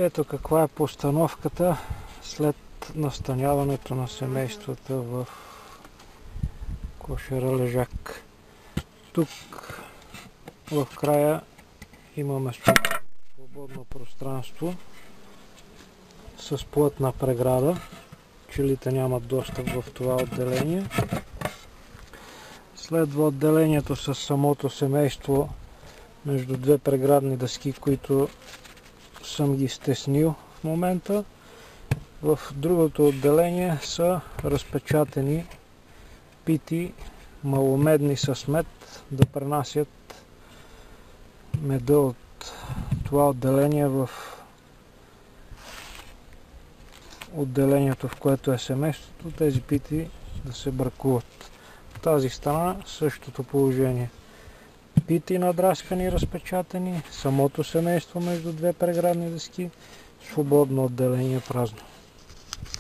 Ето каква е постановката след настаняването на семействата в кошера лежак. Тук в края имаме свободно пространство с плътна преграда. Пчелите нямат достъп в това отделение. Следва отделението с самото семейство между две преградни дъски, които съм ги стеснил в момента. В другото отделение са разпечатани пити маломедни с мед да пренасят меда от това отделение в отделението, в което е семейството, тези пити да се бракуват. В тази страна същото положение. Пити надраскани, разпечатани, самото семейство между две преградни дъски, свободно отделение празно.